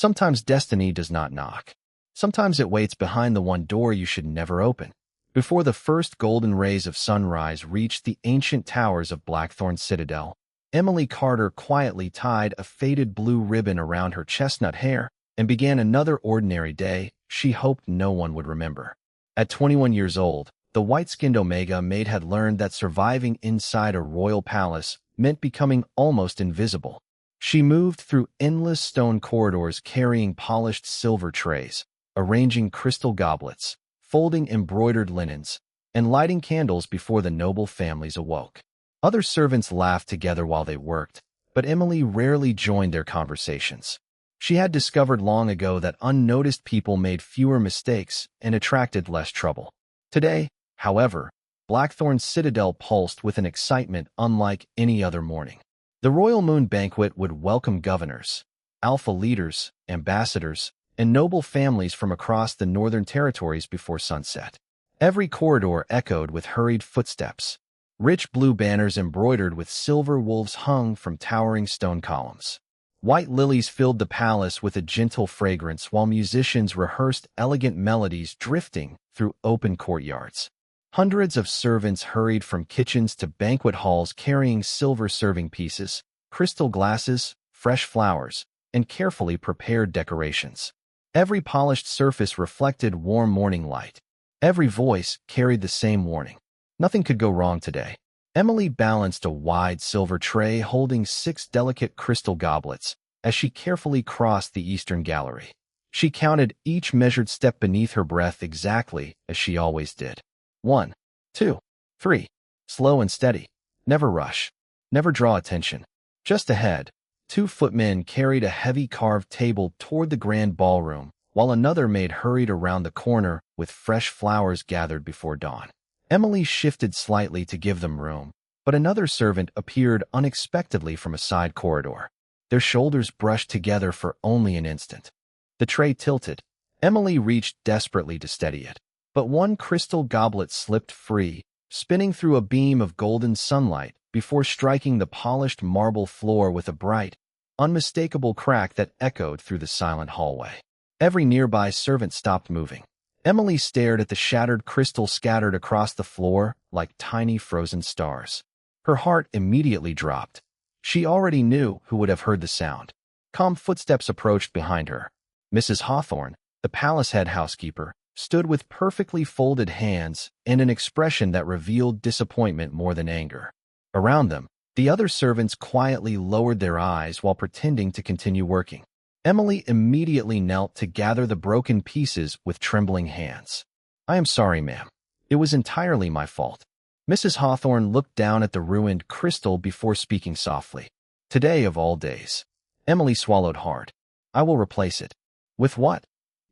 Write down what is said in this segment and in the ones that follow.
Sometimes destiny does not knock. Sometimes it waits behind the one door you should never open. Before the first golden rays of sunrise reached the ancient towers of Blackthorn Citadel, Emily Carter quietly tied a faded blue ribbon around her chestnut hair and began another ordinary day she hoped no one would remember. At 21 years old, the white-skinned Omega Maid had learned that surviving inside a royal palace meant becoming almost invisible. She moved through endless stone corridors carrying polished silver trays, arranging crystal goblets, folding embroidered linens, and lighting candles before the noble families awoke. Other servants laughed together while they worked, but Emily rarely joined their conversations. She had discovered long ago that unnoticed people made fewer mistakes and attracted less trouble. Today, however, Blackthorn Citadel pulsed with an excitement unlike any other morning. The Royal Moon Banquet would welcome governors, alpha leaders, ambassadors, and noble families from across the northern territories before sunset. Every corridor echoed with hurried footsteps. Rich blue banners embroidered with silver wolves hung from towering stone columns. White lilies filled the palace with a gentle fragrance while musicians rehearsed elegant melodies drifting through open courtyards. Hundreds of servants hurried from kitchens to banquet halls carrying silver serving pieces, crystal glasses, fresh flowers, and carefully prepared decorations. Every polished surface reflected warm morning light. Every voice carried the same warning. Nothing could go wrong today. Emily balanced a wide silver tray holding 6 delicate crystal goblets as she carefully crossed the eastern gallery. She counted each measured step beneath her breath exactly as she always did. 1, 2, 3. Slow and steady. Never rush. Never draw attention. Just ahead, 2 footmen carried a heavy carved table toward the grand ballroom, while another maid hurried around the corner with fresh flowers gathered before dawn. Emily shifted slightly to give them room, but another servant appeared unexpectedly from a side corridor. Their shoulders brushed together for only an instant. The tray tilted. Emily reached desperately to steady it, but one crystal goblet slipped free, spinning through a beam of golden sunlight before striking the polished marble floor with a bright, unmistakable crack that echoed through the silent hallway. Every nearby servant stopped moving. Emily stared at the shattered crystal scattered across the floor like tiny frozen stars. Her heart immediately dropped. She already knew who would have heard the sound. Calm footsteps approached behind her. Mrs. Hawthorne, the palace head housekeeper, stood with perfectly folded hands and an expression that revealed disappointment more than anger. Around them, the other servants quietly lowered their eyes while pretending to continue working. Emily immediately knelt to gather the broken pieces with trembling hands. "I am sorry, ma'am. It was entirely my fault." Mrs. Hawthorne looked down at the ruined crystal before speaking softly. "Today of all days." Emily swallowed hard. "I will replace it." "With what?"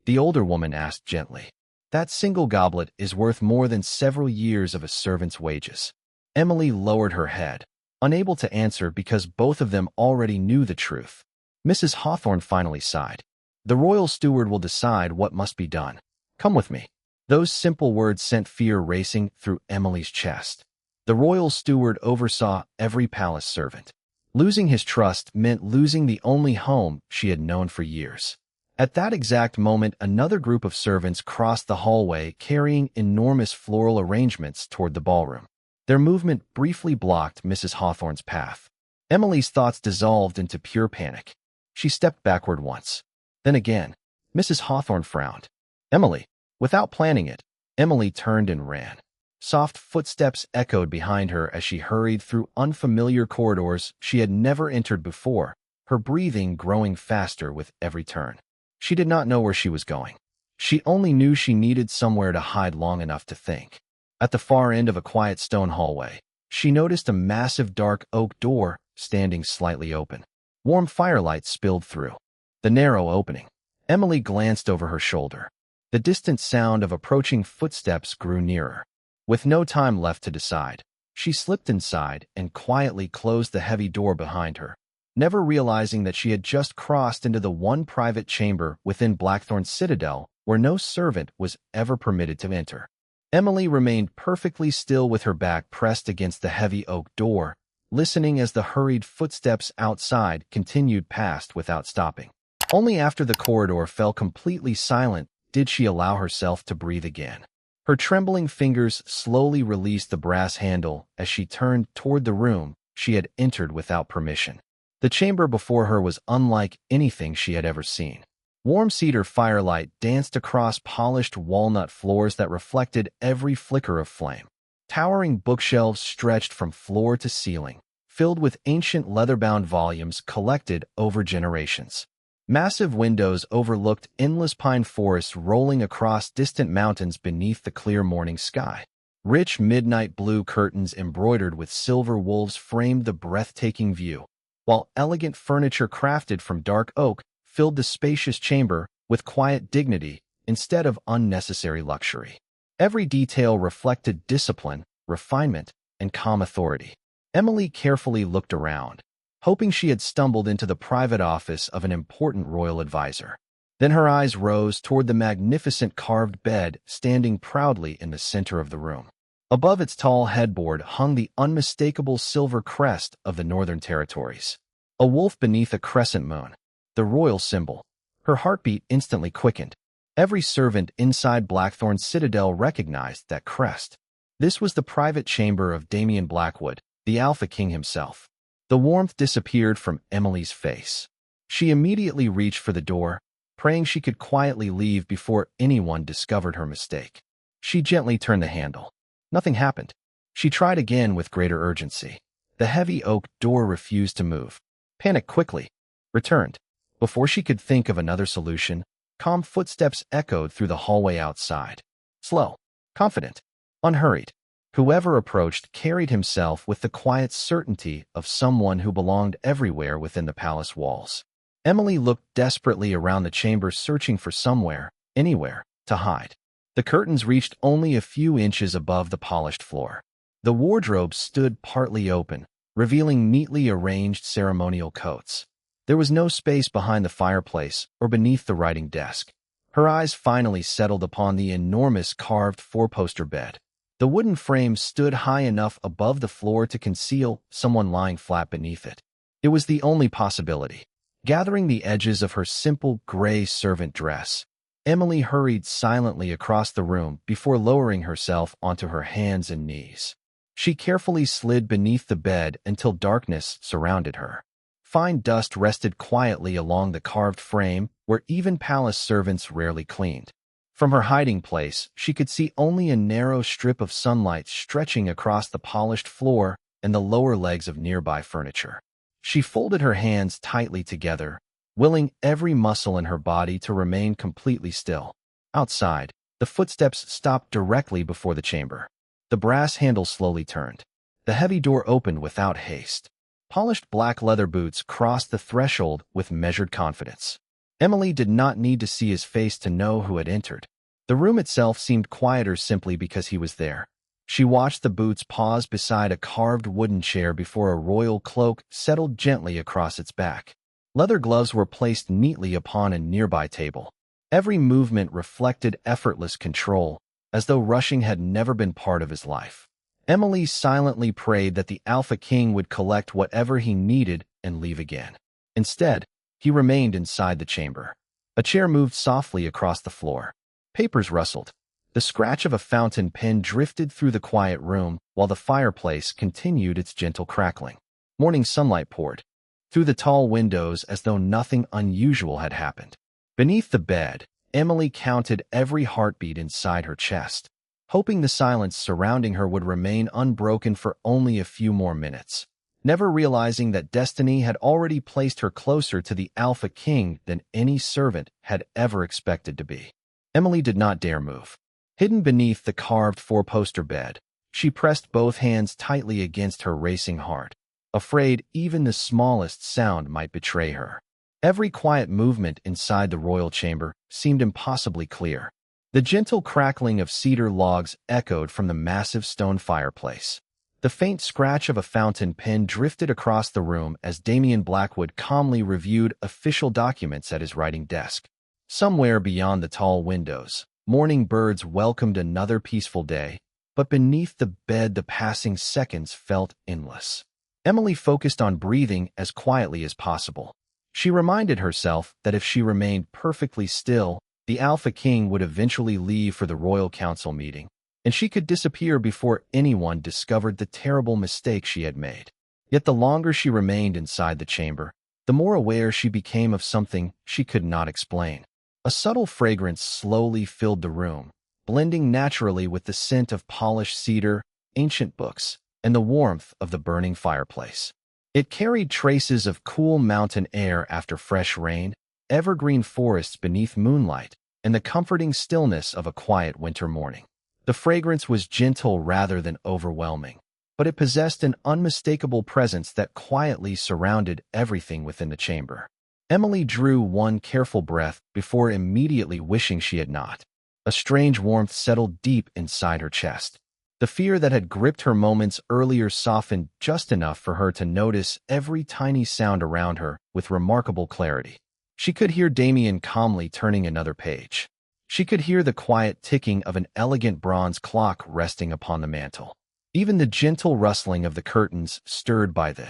the older woman asked gently. "That single goblet is worth more than several years of a servant's wages." Emily lowered her head, unable to answer because both of them already knew the truth. Mrs. Hawthorne finally sighed. "The royal steward will decide what must be done. Come with me." Those simple words sent fear racing through Emily's chest. The royal steward oversaw every palace servant. Losing his trust meant losing the only home she had known for years. At that exact moment, another group of servants crossed the hallway carrying enormous floral arrangements toward the ballroom. Their movement briefly blocked Mrs. Hawthorne's path. Emily's thoughts dissolved into pure panic. She stepped backward once. Then again. Mrs. Hawthorne frowned. "Emily." Without planning it, Emily turned and ran. Soft footsteps echoed behind her as she hurried through unfamiliar corridors she had never entered before, her breathing growing faster with every turn. She did not know where she was going. She only knew she needed somewhere to hide long enough to think. At the far end of a quiet stone hallway, she noticed a massive dark oak door standing slightly open. Warm firelight spilled through the narrow opening. Emily glanced over her shoulder. The distant sound of approaching footsteps grew nearer. With no time left to decide, she slipped inside and quietly closed the heavy door behind her, never realizing that she had just crossed into the one private chamber within Blackthorn Citadel where no servant was ever permitted to enter. Emily remained perfectly still with her back pressed against the heavy oak door, listening as the hurried footsteps outside continued past without stopping. Only after the corridor fell completely silent did she allow herself to breathe again. Her trembling fingers slowly released the brass handle as she turned toward the room she had entered without permission. The chamber before her was unlike anything she had ever seen. Warm cedar firelight danced across polished walnut floors that reflected every flicker of flame. Towering bookshelves stretched from floor to ceiling, filled with ancient leather-bound volumes collected over generations. Massive windows overlooked endless pine forests rolling across distant mountains beneath the clear morning sky. Rich midnight blue curtains embroidered with silver wolves framed the breathtaking view, while elegant furniture crafted from dark oak filled the spacious chamber with quiet dignity instead of unnecessary luxury. Every detail reflected discipline, refinement, and calm authority. Emily carefully looked around, hoping she had stumbled into the private office of an important royal advisor. Then her eyes rose toward the magnificent carved bed standing proudly in the center of the room. Above its tall headboard hung the unmistakable silver crest of the Northern Territories, a wolf beneath a crescent moon, the royal symbol. Her heartbeat instantly quickened. Every servant inside Blackthorn Citadel recognized that crest. This was the private chamber of Damian Blackwood, the Alpha King himself. The warmth disappeared from Emily's face. She immediately reached for the door, praying she could quietly leave before anyone discovered her mistake. She gently turned the handle. Nothing happened. She tried again with greater urgency. The heavy oak door refused to move. Panic quickly returned. Before she could think of another solution, calm footsteps echoed through the hallway outside. Slow, confident, unhurried. Whoever approached carried himself with the quiet certainty of someone who belonged everywhere within the palace walls. Emily looked desperately around the chamber, searching for somewhere, anywhere, to hide. The curtains reached only a few inches above the polished floor. The wardrobe stood partly open, revealing neatly arranged ceremonial coats. There was no space behind the fireplace or beneath the writing desk. Her eyes finally settled upon the enormous carved four-poster bed. The wooden frame stood high enough above the floor to conceal someone lying flat beneath it. It was the only possibility. Gathering the edges of her simple gray servant dress, Emily hurried silently across the room before lowering herself onto her hands and knees. She carefully slid beneath the bed until darkness surrounded her. Fine dust rested quietly along the carved frame where even palace servants rarely cleaned. From her hiding place, she could see only a narrow strip of sunlight stretching across the polished floor and the lower legs of nearby furniture. She folded her hands tightly together, willing every muscle in her body to remain completely still. Outside, the footsteps stopped directly before the chamber. The brass handle slowly turned. The heavy door opened without haste. Polished black leather boots crossed the threshold with measured confidence. Emily did not need to see his face to know who had entered. The room itself seemed quieter simply because he was there. She watched the boots pause beside a carved wooden chair before a royal cloak settled gently across its back. Leather gloves were placed neatly upon a nearby table. Every movement reflected effortless control, as though rushing had never been part of his life. Emily silently prayed that the Alpha King would collect whatever he needed and leave again. Instead, he remained inside the chamber. A chair moved softly across the floor. Papers rustled. The scratch of a fountain pen drifted through the quiet room while the fireplace continued its gentle crackling. Morning sunlight poured through the tall windows as though nothing unusual had happened. Beneath the bed, Emily counted every heartbeat inside her chest, hoping the silence surrounding her would remain unbroken for only a few more minutes, never realizing that destiny had already placed her closer to the Alpha King than any servant had ever expected to be. Emily did not dare move. Hidden beneath the carved four-poster bed, she pressed both hands tightly against her racing heart, afraid even the smallest sound might betray her. Every quiet movement inside the royal chamber seemed impossibly clear. The gentle crackling of cedar logs echoed from the massive stone fireplace. The faint scratch of a fountain pen drifted across the room as Damian Blackwood calmly reviewed official documents at his writing desk. Somewhere beyond the tall windows, morning birds welcomed another peaceful day, but beneath the bed the passing seconds felt endless. Emily focused on breathing as quietly as possible. She reminded herself that if she remained perfectly still, the Alpha King would eventually leave for the Royal Council meeting, and she could disappear before anyone discovered the terrible mistake she had made. Yet the longer she remained inside the chamber, the more aware she became of something she could not explain. A subtle fragrance slowly filled the room, blending naturally with the scent of polished cedar, ancient books, and the warmth of the burning fireplace. It carried traces of cool mountain air after fresh rain, evergreen forests beneath moonlight, and the comforting stillness of a quiet winter morning. The fragrance was gentle rather than overwhelming, but it possessed an unmistakable presence that quietly surrounded everything within the chamber. Emily drew one careful breath before immediately wishing she had not. A strange warmth settled deep inside her chest. The fear that had gripped her moments earlier softened just enough for her to notice every tiny sound around her with remarkable clarity. She could hear Damien calmly turning another page. She could hear the quiet ticking of an elegant bronze clock resting upon the mantel. Even the gentle rustling of the curtains stirred by the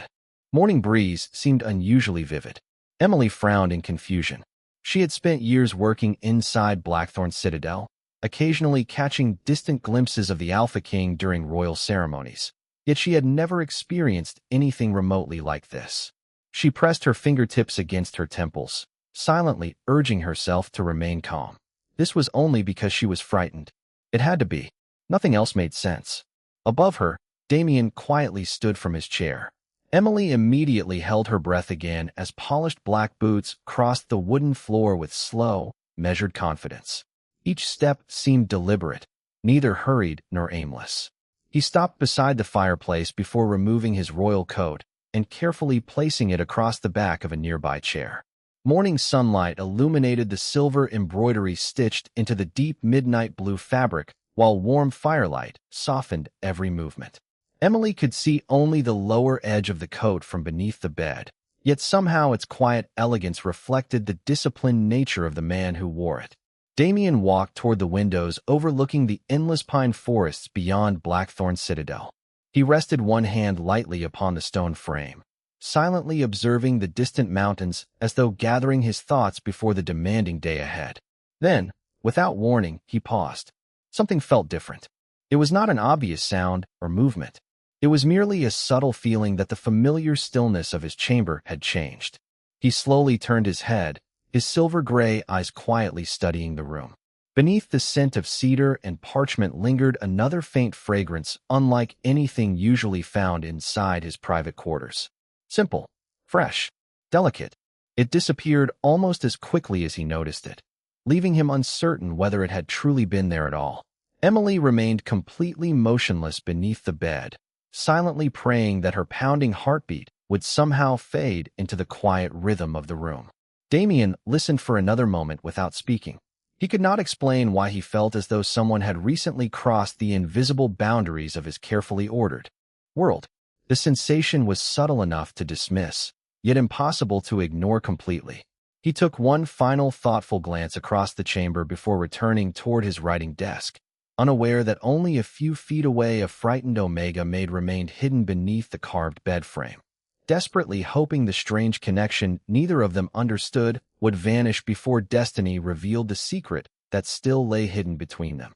morning breeze seemed unusually vivid. Emily frowned in confusion. She had spent years working inside Blackthorn Citadel, occasionally catching distant glimpses of the Alpha King during royal ceremonies. Yet she had never experienced anything remotely like this. She pressed her fingertips against her temples, silently urging herself to remain calm. This was only because she was frightened. It had to be. Nothing else made sense. Above her, Damien quietly stood from his chair. Emily immediately held her breath again as polished black boots crossed the wooden floor with slow, measured confidence. Each step seemed deliberate, neither hurried nor aimless. He stopped beside the fireplace before removing his royal coat and carefully placing it across the back of a nearby chair. Morning sunlight illuminated the silver embroidery stitched into the deep midnight blue fabric, while warm firelight softened every movement. Emily could see only the lower edge of the coat from beneath the bed, yet somehow its quiet elegance reflected the disciplined nature of the man who wore it. Damien walked toward the windows overlooking the endless pine forests beyond Blackthorn Citadel. He rested one hand lightly upon the stone frame, silently observing the distant mountains as though gathering his thoughts before the demanding day ahead. Then, without warning, he paused. Something felt different. It was not an obvious sound or movement. It was merely a subtle feeling that the familiar stillness of his chamber had changed. He slowly turned his head, his silver-gray eyes quietly studying the room. Beneath the scent of cedar and parchment lingered another faint fragrance unlike anything usually found inside his private quarters. Simple, fresh, delicate. It disappeared almost as quickly as he noticed it, leaving him uncertain whether it had truly been there at all. Emily remained completely motionless beneath the bed, silently praying that her pounding heartbeat would somehow fade into the quiet rhythm of the room. Damien listened for another moment without speaking. He could not explain why he felt as though someone had recently crossed the invisible boundaries of his carefully ordered world. The sensation was subtle enough to dismiss, yet impossible to ignore completely. He took one final thoughtful glance across the chamber before returning toward his writing desk, unaware that only a few feet away a frightened Omega Maid remained hidden beneath the carved bed frame. Desperately hoping the strange connection neither of them understood would vanish before destiny revealed the secret that still lay hidden between them.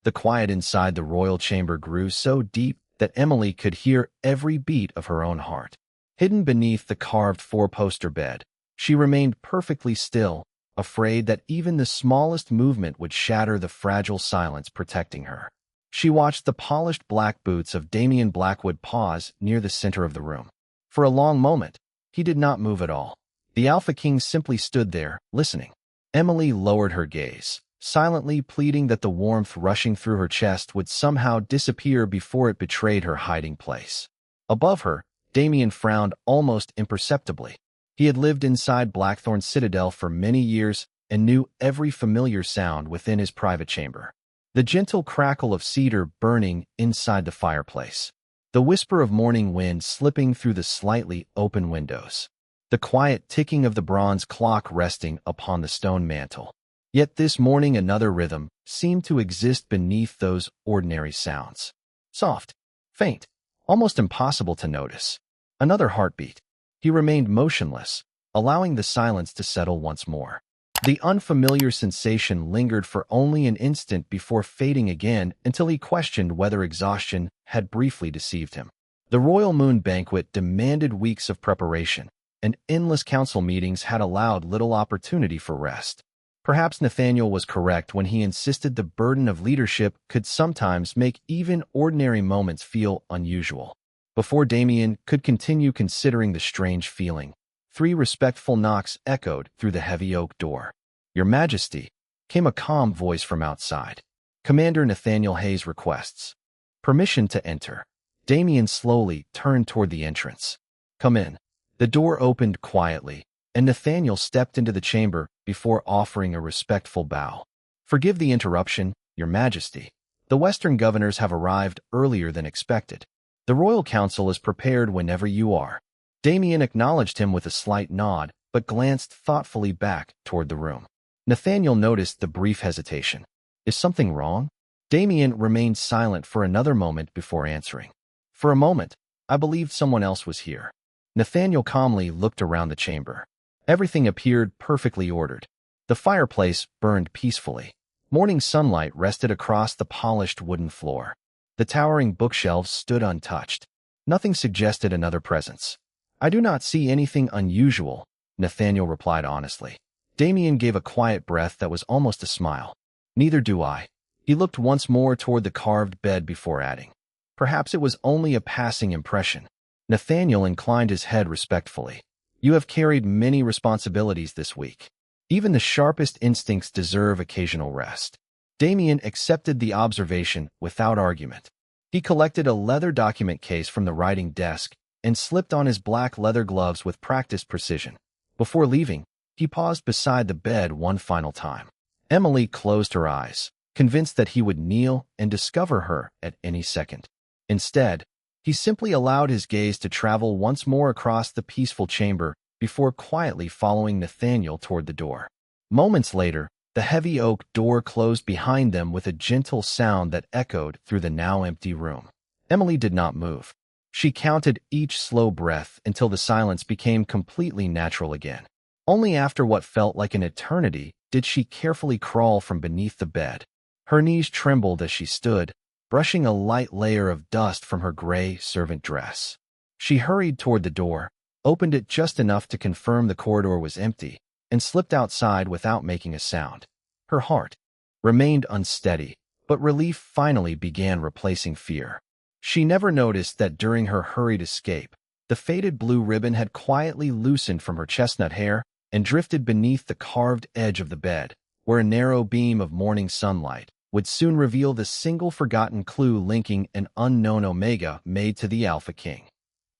The quiet inside the royal chamber grew so deep that Emily could hear every beat of her own heart. Hidden beneath the carved four-poster bed, she remained perfectly still, afraid that even the smallest movement would shatter the fragile silence protecting her. She watched the polished black boots of Damien Blackwood pause near the center of the room. For a long moment, he did not move at all. The Alpha King simply stood there, listening. Emily lowered her gaze, silently pleading that the warmth rushing through her chest would somehow disappear before it betrayed her hiding place. Above her, Damien frowned almost imperceptibly. He had lived inside Blackthorn Citadel for many years and knew every familiar sound within his private chamber. The gentle crackle of cedar burning inside the fireplace, the whisper of morning wind slipping through the slightly open windows, the quiet ticking of the bronze clock resting upon the stone mantel. Yet this morning another rhythm seemed to exist beneath those ordinary sounds. Soft, faint, almost impossible to notice. Another heartbeat. He remained motionless, allowing the silence to settle once more. The unfamiliar sensation lingered for only an instant before fading again until he questioned whether exhaustion had briefly deceived him. The Royal Moon Banquet demanded weeks of preparation, and endless council meetings had allowed little opportunity for rest. Perhaps Nathaniel was correct when he insisted the burden of leadership could sometimes make even ordinary moments feel unusual. Before Damien could continue considering the strange feeling, 3 respectful knocks echoed through the heavy oak door. "Your Majesty," came a calm voice from outside. "Commander Nathaniel Hayes requests permission to enter." Damien slowly turned toward the entrance. "Come in." The door opened quietly, and Nathaniel stepped into the chamber before offering a respectful bow. "Forgive the interruption, Your Majesty. The Western governors have arrived earlier than expected. The Royal Council is prepared whenever you are." Damien acknowledged him with a slight nod, but glanced thoughtfully back toward the room. Nathaniel noticed the brief hesitation. "Is something wrong?" Damien remained silent for another moment before answering. "For a moment, I believed someone else was here." Nathaniel calmly looked around the chamber. Everything appeared perfectly ordered. The fireplace burned peacefully. Morning sunlight rested across the polished wooden floor. The towering bookshelves stood untouched. Nothing suggested another presence. "I do not see anything unusual," Nathaniel replied honestly. Damien gave a quiet breath that was almost a smile. "Neither do I." He looked once more toward the carved bed before adding, "Perhaps it was only a passing impression." Nathaniel inclined his head respectfully. "You have carried many responsibilities this week. Even the sharpest instincts deserve occasional rest." Damien accepted the observation without argument. He collected a leather document case from the writing desk and slipped on his black leather gloves with practiced precision. Before leaving, he paused beside the bed one final time. Emily closed her eyes, convinced that he would kneel and discover her at any second. Instead, he simply allowed his gaze to travel once more across the peaceful chamber before quietly following Nathaniel toward the door. Moments later, the heavy oak door closed behind them with a gentle sound that echoed through the now empty room. Emily did not move. She counted each slow breath until the silence became completely natural again. Only after what felt like an eternity did she carefully crawl from beneath the bed. Her knees trembled as she stood, brushing a light layer of dust from her gray servant dress. She hurried toward the door, opened it just enough to confirm the corridor was empty, and slipped outside without making a sound. Her heart remained unsteady, but relief finally began replacing fear. She never noticed that during her hurried escape, the faded blue ribbon had quietly loosened from her chestnut hair and drifted beneath the carved edge of the bed, where a narrow beam of morning sunlight would soon reveal the single forgotten clue linking an unknown Omega Maid to the Alpha King.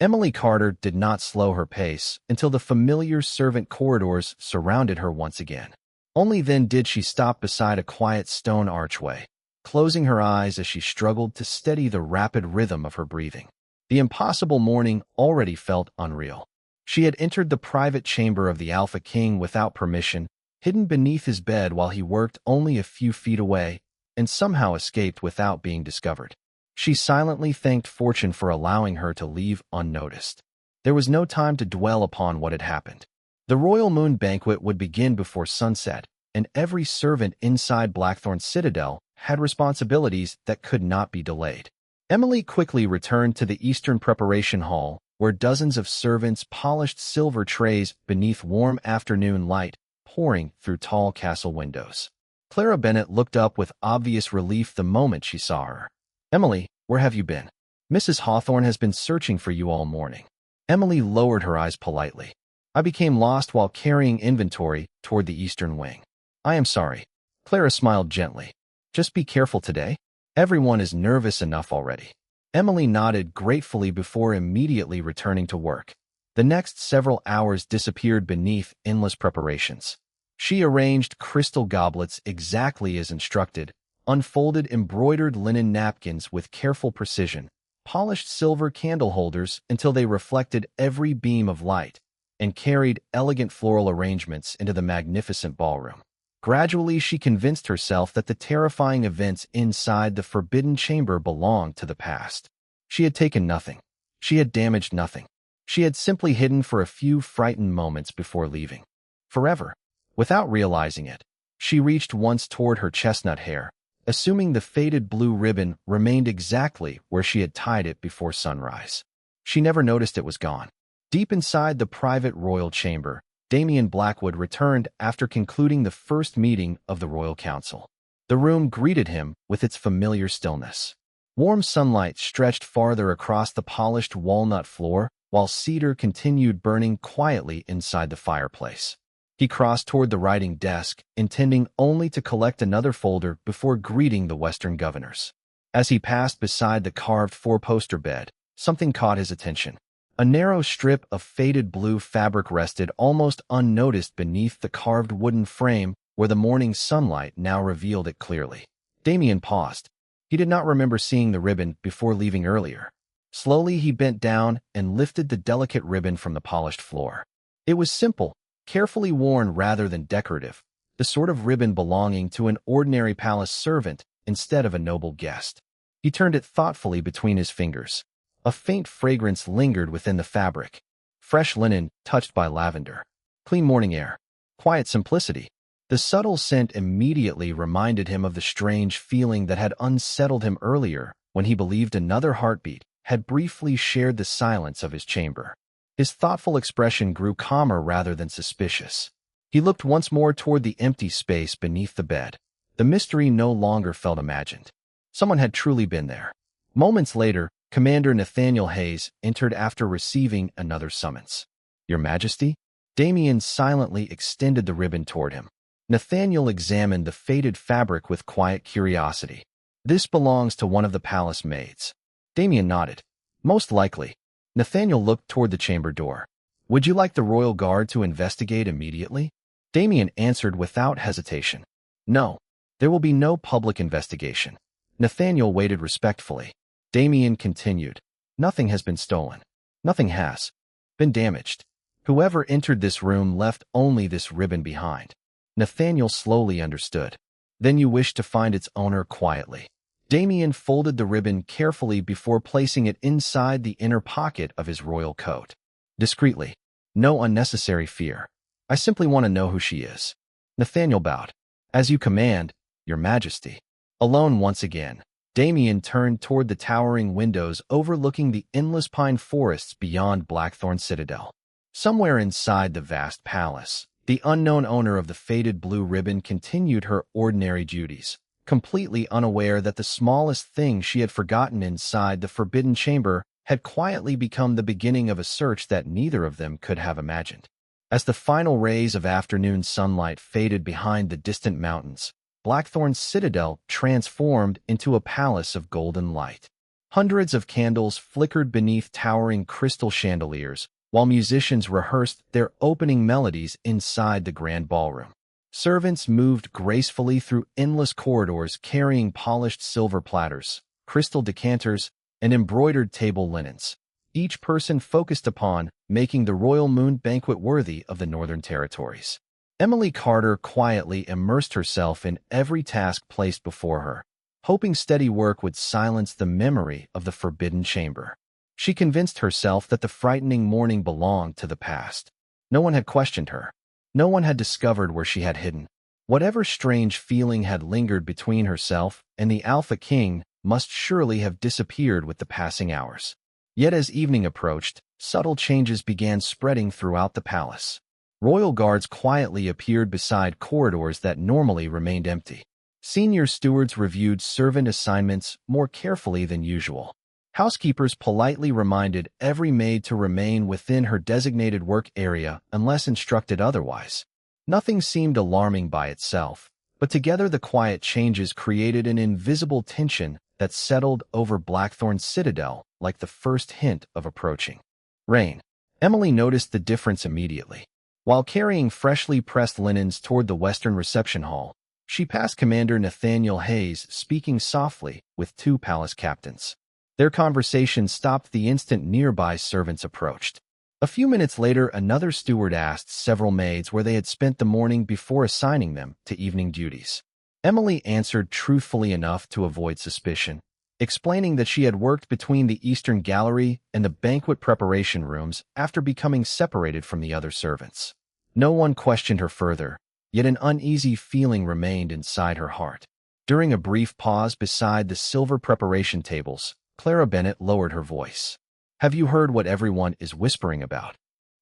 Emily Carter did not slow her pace until the familiar servant corridors surrounded her once again. Only then did she stop beside a quiet stone archway, closing her eyes as she struggled to steady the rapid rhythm of her breathing. The impossible morning already felt unreal. She had entered the private chamber of the Alpha King without permission, hidden beneath his bed while he worked only a few feet away, and somehow escaped without being discovered. She silently thanked fortune for allowing her to leave unnoticed. There was no time to dwell upon what had happened. The Royal Moon Banquet would begin before sunset, and every servant inside Blackthorn Citadel had responsibilities that could not be delayed. Emily quickly returned to the Eastern Preparation Hall, where dozens of servants polished silver trays beneath warm afternoon light pouring through tall castle windows. Clara Bennett looked up with obvious relief the moment she saw her. "Emily, where have you been? Mrs. Hawthorne has been searching for you all morning." Emily lowered her eyes politely. "I became lost while carrying inventory toward the eastern wing." "I am sorry." Clara smiled gently. "Just be careful today. Everyone is nervous enough already." Emily nodded gratefully before immediately returning to work. The next several hours disappeared beneath endless preparations. She arranged crystal goblets exactly as instructed, unfolded embroidered linen napkins with careful precision, polished silver candle holders until they reflected every beam of light, and carried elegant floral arrangements into the magnificent ballroom. Gradually, she convinced herself that the terrifying events inside the forbidden chamber belonged to the past. She had taken nothing. She had damaged nothing. She had simply hidden for a few frightened moments before leaving. Forever. Without realizing it, she reached once toward her chestnut hair, assuming the faded blue ribbon remained exactly where she had tied it before sunrise. She never noticed it was gone. Deep inside the private royal chamber, Damian Blackwood returned after concluding the first meeting of the Royal Council. The room greeted him with its familiar stillness. Warm sunlight stretched farther across the polished walnut floor, while cedar continued burning quietly inside the fireplace. He crossed toward the writing desk, intending only to collect another folder before greeting the Western governors. As he passed beside the carved four-poster bed, something caught his attention. A narrow strip of faded blue fabric rested almost unnoticed beneath the carved wooden frame where the morning sunlight now revealed it clearly. Damian paused. He did not remember seeing the ribbon before leaving earlier. Slowly he bent down and lifted the delicate ribbon from the polished floor. It was simple, carefully worn rather than decorative, the sort of ribbon belonging to an ordinary palace servant instead of a noble guest. He turned it thoughtfully between his fingers. A faint fragrance lingered within the fabric. Fresh linen, touched by lavender. Clean morning air. Quiet simplicity. The subtle scent immediately reminded him of the strange feeling that had unsettled him earlier when he believed another heartbeat had briefly shared the silence of his chamber. His thoughtful expression grew calmer rather than suspicious. He looked once more toward the empty space beneath the bed. The mystery no longer felt imagined. Someone had truly been there. Moments later, Commander Nathaniel Hayes entered after receiving another summons. "Your Majesty?" Damian silently extended the ribbon toward him. Nathaniel examined the faded fabric with quiet curiosity. "This belongs to one of the palace maids." Damian nodded. "Most likely." Nathaniel looked toward the chamber door. "Would you like the royal guard to investigate immediately?" Damian answered without hesitation. "No. There will be no public investigation." Nathaniel waited respectfully. Damian continued. "Nothing has been stolen. Nothing has been damaged. Whoever entered this room left only this ribbon behind." Nathaniel slowly understood. "Then you wish to find its owner quietly." Damian folded the ribbon carefully before placing it inside the inner pocket of his royal coat. Discreetly. "No unnecessary fear. I simply want to know who she is." Nathaniel bowed. "As you command, Your Majesty." Alone once again, Damian turned toward the towering windows overlooking the endless pine forests beyond Blackthorn Citadel. Somewhere inside the vast palace, the unknown owner of the faded blue ribbon continued her ordinary duties, completely unaware that the smallest thing she had forgotten inside the forbidden chamber had quietly become the beginning of a search that neither of them could have imagined. As the final rays of afternoon sunlight faded behind the distant mountains, Blackthorn Citadel transformed into a palace of golden light. Hundreds of candles flickered beneath towering crystal chandeliers, while musicians rehearsed their opening melodies inside the grand ballroom. Servants moved gracefully through endless corridors carrying polished silver platters, crystal decanters, and embroidered table linens, each person focused upon making the Royal Moon banquet worthy of the Northern Territories. Emily Carter quietly immersed herself in every task placed before her, hoping steady work would silence the memory of the forbidden chamber. She convinced herself that the frightening morning belonged to the past. No one had questioned her. No one had discovered where she had hidden. Whatever strange feeling had lingered between herself and the Alpha King must surely have disappeared with the passing hours. Yet as evening approached, subtle changes began spreading throughout the palace. Royal guards quietly appeared beside corridors that normally remained empty. Senior stewards reviewed servant assignments more carefully than usual. Housekeepers politely reminded every maid to remain within her designated work area unless instructed otherwise. Nothing seemed alarming by itself, but together the quiet changes created an invisible tension that settled over Blackthorn Citadel like the first hint of approaching rain. Emily noticed the difference immediately. While carrying freshly pressed linens toward the western reception hall, she passed Commander Nathaniel Hayes speaking softly with two palace captains. Their conversation stopped the instant nearby servants approached. A few minutes later, another steward asked several maids where they had spent the morning before assigning them to evening duties. Emily answered truthfully enough to avoid suspicion. explaining that she had worked between the Eastern Gallery and the banquet preparation rooms after becoming separated from the other servants. No one questioned her further, yet an uneasy feeling remained inside her heart. During a brief pause beside the silver preparation tables, Clara Bennett lowered her voice. "Have you heard what everyone is whispering about?"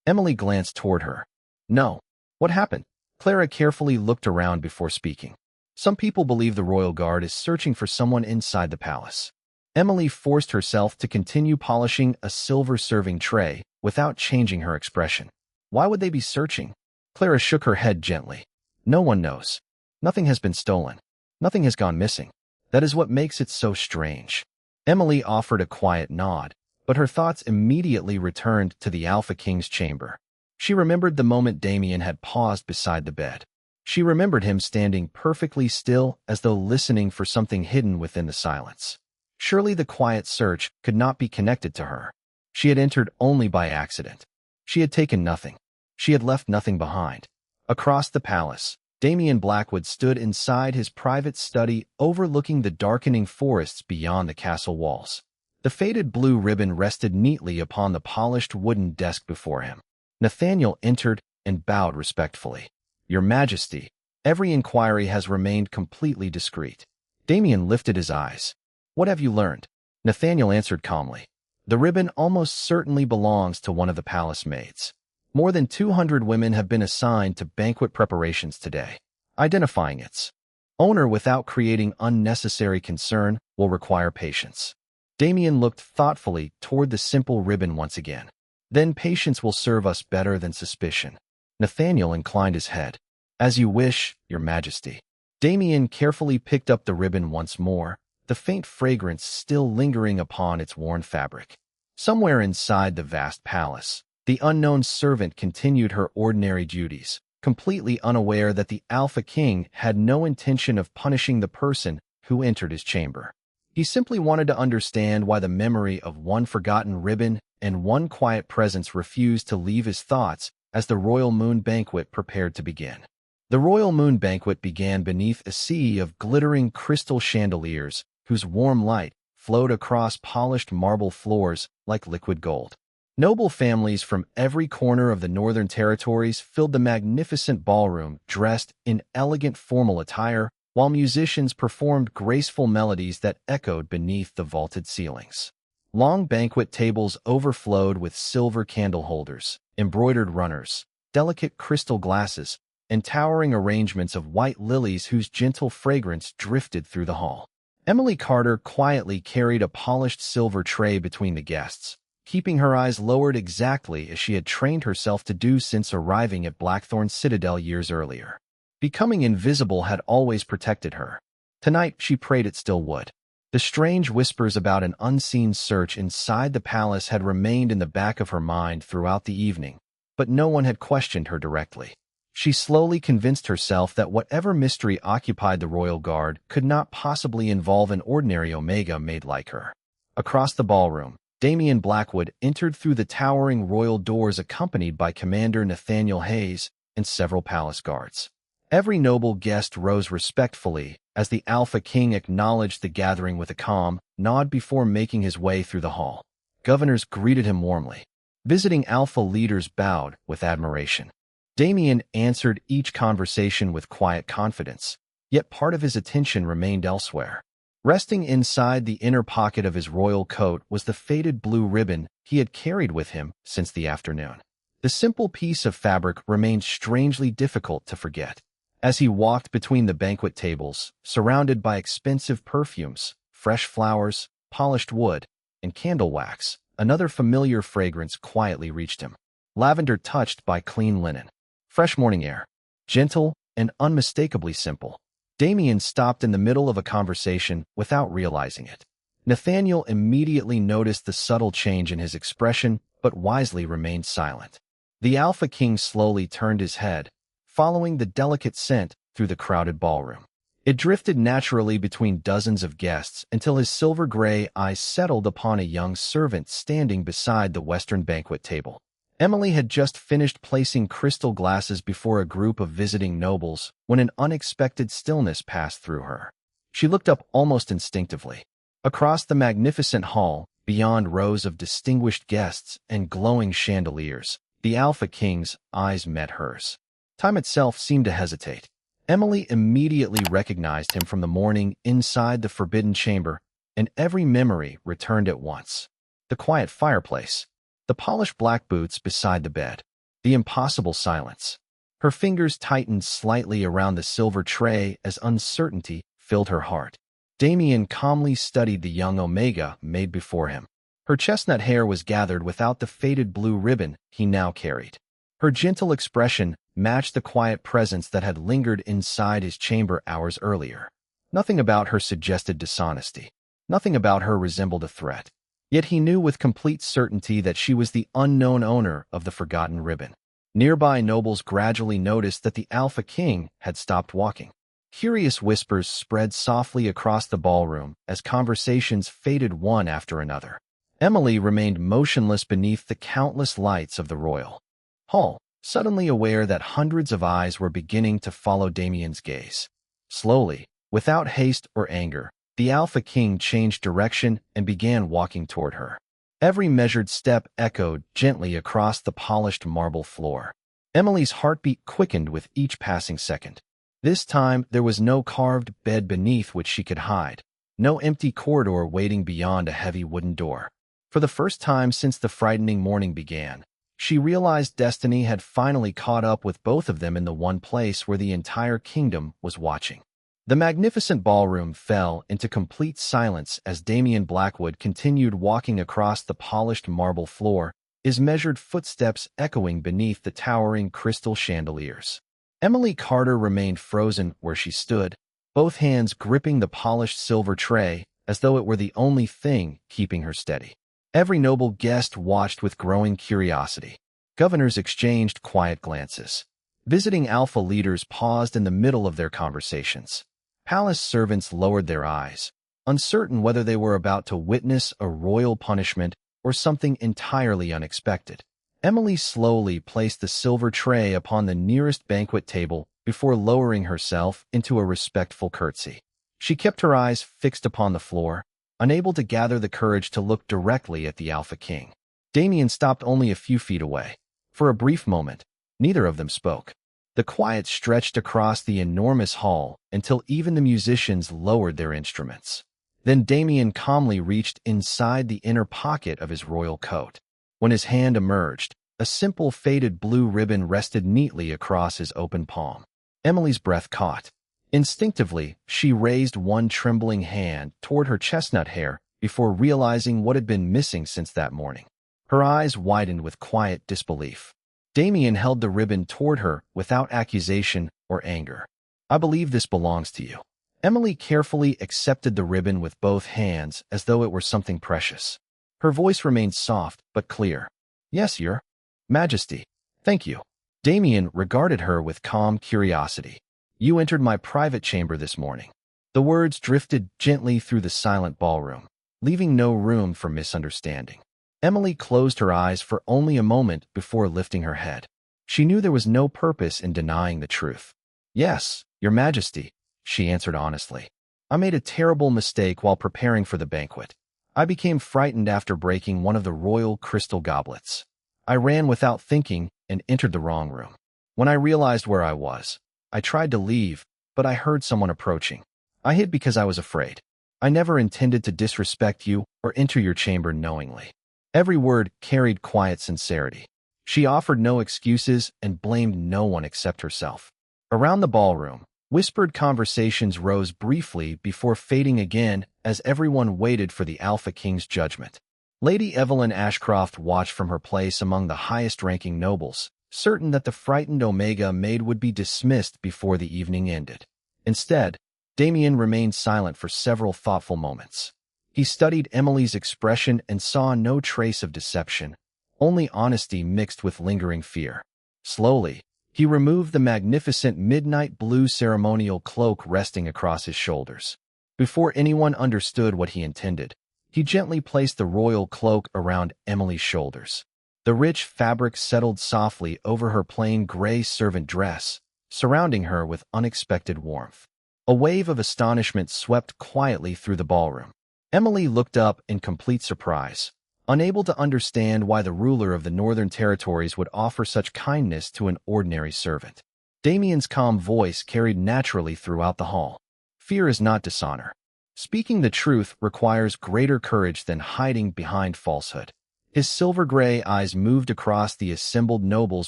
Emily glanced toward her. "No. What happened?" Clara carefully looked around before speaking. "Some people believe the royal guard is searching for someone inside the palace." Emily forced herself to continue polishing a silver serving tray without changing her expression. "Why would they be searching?" Clara shook her head gently. "No one knows. Nothing has been stolen. Nothing has gone missing. That is what makes it so strange." Emily offered a quiet nod, but her thoughts immediately returned to the Alpha King's chamber. She remembered the moment Damien had paused beside the bed. She remembered him standing perfectly still as though listening for something hidden within the silence. Surely the quiet search could not be connected to her. She had entered only by accident. She had taken nothing. She had left nothing behind. Across the palace, Damien Blackwood stood inside his private study overlooking the darkening forests beyond the castle walls. The faded blue ribbon rested neatly upon the polished wooden desk before him. Nathaniel entered and bowed respectfully. "Your Majesty, every inquiry has remained completely discreet." Damien lifted his eyes. "What have you learned?" Nathaniel answered calmly. "The ribbon almost certainly belongs to one of the palace maids. More than 200 women have been assigned to banquet preparations today. Identifying its owner without creating unnecessary concern will require patience." Damien looked thoughtfully toward the simple ribbon once again. "Then patience will serve us better than suspicion." Nathaniel inclined his head. "As you wish, Your Majesty." Damien carefully picked up the ribbon once more, the faint fragrance still lingering upon its worn fabric. Somewhere inside the vast palace, the unknown servant continued her ordinary duties, completely unaware that the Alpha King had no intention of punishing the person who entered his chamber. He simply wanted to understand why the memory of one forgotten ribbon and one quiet presence refused to leave his thoughts as the Royal Moon Banquet prepared to begin. The Royal Moon Banquet began beneath a sea of glittering crystal chandeliers whose warm light flowed across polished marble floors like liquid gold. Noble families from every corner of the Northern Territories filled the magnificent ballroom dressed in elegant formal attire, while musicians performed graceful melodies that echoed beneath the vaulted ceilings. Long banquet tables overflowed with silver candle holders, embroidered runners, delicate crystal glasses, and towering arrangements of white lilies whose gentle fragrance drifted through the hall. Emily Carter quietly carried a polished silver tray between the guests, keeping her eyes lowered exactly as she had trained herself to do since arriving at Blackthorn Citadel years earlier. Becoming invisible had always protected her. Tonight, she prayed it still would. The strange whispers about an unseen search inside the palace had remained in the back of her mind throughout the evening, but no one had questioned her directly. She slowly convinced herself that whatever mystery occupied the royal guard could not possibly involve an ordinary Omega Maid like her. Across the ballroom, Damien Blackwood entered through the towering royal doors accompanied by Commander Nathaniel Hayes and several palace guards. Every noble guest rose respectfully as the Alpha King acknowledged the gathering with a calm nod before making his way through the hall. Governors greeted him warmly. Visiting Alpha leaders bowed with admiration. Damien answered each conversation with quiet confidence, yet part of his attention remained elsewhere. Resting inside the inner pocket of his royal coat was the faded blue ribbon he had carried with him since the afternoon. The simple piece of fabric remained strangely difficult to forget. As he walked between the banquet tables, surrounded by expensive perfumes, fresh flowers, polished wood, and candle wax, another familiar fragrance quietly reached him. Lavender touched by clean linen. Fresh morning air. Gentle and unmistakably simple. Damien stopped in the middle of a conversation without realizing it. Nathaniel immediately noticed the subtle change in his expression, but wisely remained silent. The Alpha King slowly turned his head, following the delicate scent through the crowded ballroom. It drifted naturally between dozens of guests until his silver-gray eyes settled upon a young servant standing beside the western banquet table. Emily had just finished placing crystal glasses before a group of visiting nobles when an unexpected stillness passed through her. She looked up almost instinctively. Across the magnificent hall, beyond rows of distinguished guests and glowing chandeliers, the Alpha King's eyes met hers. Time itself seemed to hesitate. Emily immediately recognized him from the morning inside the forbidden chamber, and every memory returned at once. The quiet fireplace, the polished black boots beside the bed, the impossible silence. Her fingers tightened slightly around the silver tray as uncertainty filled her heart. Damien calmly studied the young Omega Maid before him. Her chestnut hair was gathered without the faded blue ribbon he now carried. Her gentle expression matched the quiet presence that had lingered inside his chamber hours earlier. Nothing about her suggested dishonesty. Nothing about her resembled a threat. Yet he knew with complete certainty that she was the unknown owner of the forgotten ribbon. Nearby nobles gradually noticed that the Alpha King had stopped walking. Curious whispers spread softly across the ballroom as conversations faded one after another. Emily remained motionless beneath the countless lights of the royal hall, suddenly aware that hundreds of eyes were beginning to follow Damien's gaze. Slowly, without haste or anger, the Alpha King changed direction and began walking toward her. Every measured step echoed gently across the polished marble floor. Emily's heartbeat quickened with each passing second. This time, there was no carved bed beneath which she could hide, no empty corridor waiting beyond a heavy wooden door. For the first time since the frightening morning began, she realized destiny had finally caught up with both of them in the one place where the entire kingdom was watching. The magnificent ballroom fell into complete silence as Damien Blackwood continued walking across the polished marble floor, his measured footsteps echoing beneath the towering crystal chandeliers. Emily Carter remained frozen where she stood, both hands gripping the polished silver tray as though it were the only thing keeping her steady. Every noble guest watched with growing curiosity. Governors exchanged quiet glances. Visiting Alpha leaders paused in the middle of their conversations. Palace servants lowered their eyes, uncertain whether they were about to witness a royal punishment or something entirely unexpected. Emily slowly placed the silver tray upon the nearest banquet table before lowering herself into a respectful curtsy. She kept her eyes fixed upon the floor, unable to gather the courage to look directly at the Alpha King. Damien stopped only a few feet away. For a brief moment, neither of them spoke. The quiet stretched across the enormous hall until even the musicians lowered their instruments. Then Damien calmly reached inside the inner pocket of his royal coat. When his hand emerged, a simple faded blue ribbon rested neatly across his open palm. Emily's breath caught. Instinctively, she raised one trembling hand toward her chestnut hair before realizing what had been missing since that morning. Her eyes widened with quiet disbelief. Damien held the ribbon toward her without accusation or anger. "I believe this belongs to you." Emily carefully accepted the ribbon with both hands as though it were something precious. Her voice remained soft but clear. "Yes, Your Majesty. Thank you." Damien regarded her with calm curiosity. "You entered my private chamber this morning." The words drifted gently through the silent ballroom, leaving no room for misunderstanding. Emily closed her eyes for only a moment before lifting her head. She knew there was no purpose in denying the truth. "Yes, Your Majesty," she answered honestly. "I made a terrible mistake while preparing for the banquet. I became frightened after breaking one of the royal crystal goblets. I ran without thinking and entered the wrong room. When I realized where I was, I tried to leave, but I heard someone approaching. I hid because I was afraid. I never intended to disrespect you or enter your chamber knowingly." Every word carried quiet sincerity. She offered no excuses and blamed no one except herself. Around the ballroom, whispered conversations rose briefly before fading again as everyone waited for the Alpha King's judgment. Lady Evelyn Ashcroft watched from her place among the highest-ranking nobles, certain that the frightened Omega Maid would be dismissed before the evening ended. Instead, Damien remained silent for several thoughtful moments. He studied Emily's expression and saw no trace of deception, only honesty mixed with lingering fear. Slowly, he removed the magnificent midnight blue ceremonial cloak resting across his shoulders. Before anyone understood what he intended, he gently placed the royal cloak around Emily's shoulders. The rich fabric settled softly over her plain gray servant dress, surrounding her with unexpected warmth. A wave of astonishment swept quietly through the ballroom. Emily looked up in complete surprise, unable to understand why the ruler of the Northern Territories would offer such kindness to an ordinary servant. Damien's calm voice carried naturally throughout the hall. Fear is not dishonor. Speaking the truth requires greater courage than hiding behind falsehood. His silver-gray eyes moved across the assembled nobles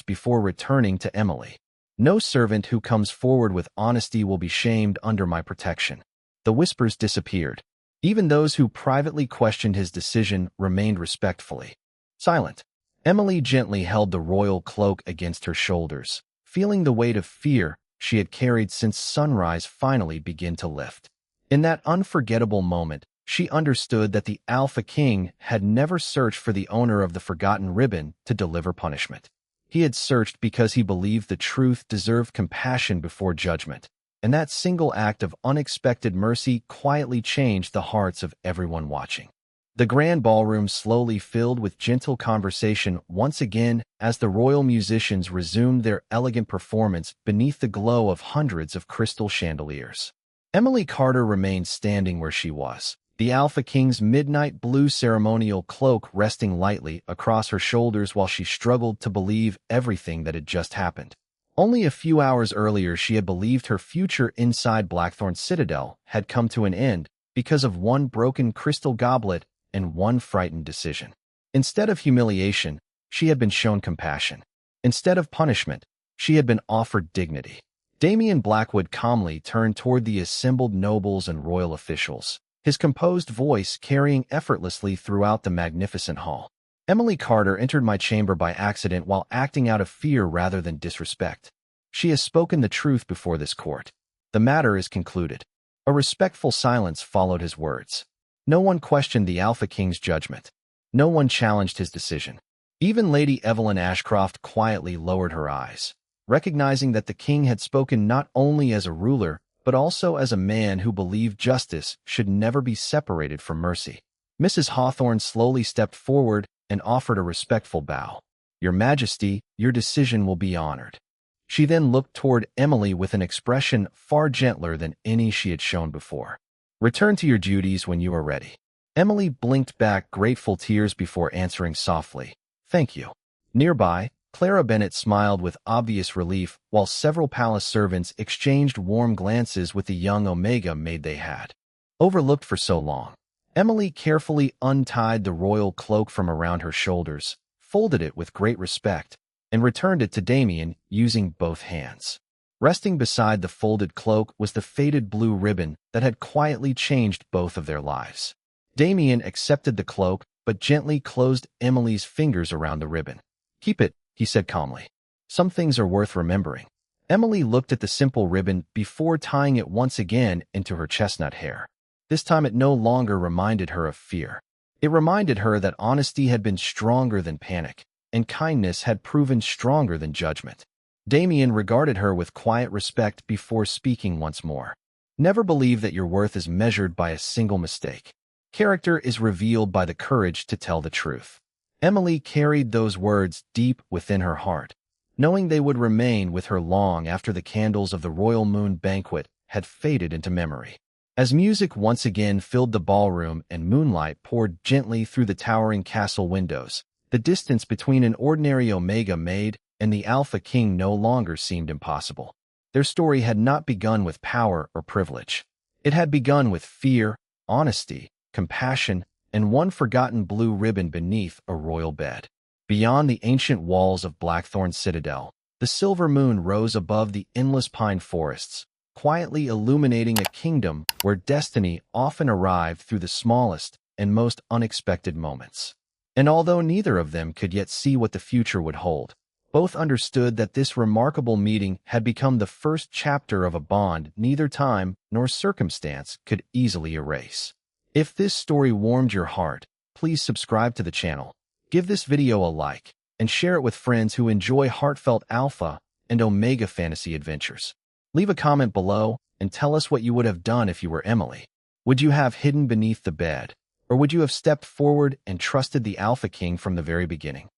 before returning to Emily. No servant who comes forward with honesty will be shamed under my protection. The whispers disappeared. Even those who privately questioned his decision remained respectfully silent. Emily gently held the royal cloak against her shoulders, feeling the weight of fear she had carried since sunrise finally began to lift. In that unforgettable moment, she understood that the Alpha King had never searched for the owner of the forgotten ribbon to deliver punishment. He had searched because he believed the truth deserved compassion before judgment, and that single act of unexpected mercy quietly changed the hearts of everyone watching. The grand ballroom slowly filled with gentle conversation once again as the royal musicians resumed their elegant performance beneath the glow of hundreds of crystal chandeliers. Emily Carter remained standing where she was, the Alpha King's midnight blue ceremonial cloak resting lightly across her shoulders while she struggled to believe everything that had just happened. Only a few hours earlier she had believed her future inside Blackthorn Citadel had come to an end because of one broken crystal goblet and one frightened decision. Instead of humiliation, she had been shown compassion. Instead of punishment, she had been offered dignity. Damien Blackwood calmly turned toward the assembled nobles and royal officials, his composed voice carrying effortlessly throughout the magnificent hall. Emily Carter entered my chamber by accident while acting out of fear rather than disrespect. She has spoken the truth before this court. The matter is concluded. A respectful silence followed his words. No one questioned the Alpha King's judgment. No one challenged his decision. Even Lady Evelyn Ashcroft quietly lowered her eyes, recognizing that the king had spoken not only as a ruler, but also as a man who believed justice should never be separated from mercy. Mrs. Hawthorne slowly stepped forward and offered a respectful bow. Your Majesty, your decision will be honored. She then looked toward Emily with an expression far gentler than any she had shown before. Return to your duties when you are ready. Emily blinked back grateful tears before answering softly, Thank you. Nearby, Clara Bennett smiled with obvious relief while several palace servants exchanged warm glances with the young Omega Maid they had overlooked for so long. Emily carefully untied the royal cloak from around her shoulders, folded it with great respect, and returned it to Damien using both hands. Resting beside the folded cloak was the faded blue ribbon that had quietly changed both of their lives. Damien accepted the cloak but gently closed Emily's fingers around the ribbon. Keep it, he said calmly. Some things are worth remembering. Emily looked at the simple ribbon before tying it once again into her chestnut hair. This time it no longer reminded her of fear. It reminded her that honesty had been stronger than panic, and kindness had proven stronger than judgment. Damien regarded her with quiet respect before speaking once more. Never believe that your worth is measured by a single mistake. Character is revealed by the courage to tell the truth. Emily carried those words deep within her heart, knowing they would remain with her long after the candles of the Royal Moon banquet had faded into memory. As music once again filled the ballroom and moonlight poured gently through the towering castle windows, the distance between an ordinary Omega Maid and the Alpha King no longer seemed impossible. Their story had not begun with power or privilege. It had begun with fear, honesty, compassion, and one forgotten blue ribbon beneath a royal bed. Beyond the ancient walls of Blackthorn Citadel, the silver moon rose above the endless pine forests, quietly illuminating a kingdom where destiny often arrived through the smallest and most unexpected moments. And although neither of them could yet see what the future would hold, both understood that this remarkable meeting had become the first chapter of a bond neither time nor circumstance could easily erase. If this story warmed your heart, please subscribe to the channel, give this video a like, and share it with friends who enjoy heartfelt alpha and Omega fantasy adventures. Leave a comment below and tell us what you would have done if you were Emily. Would you have hidden beneath the bed, or would you have stepped forward and trusted the Alpha King from the very beginning?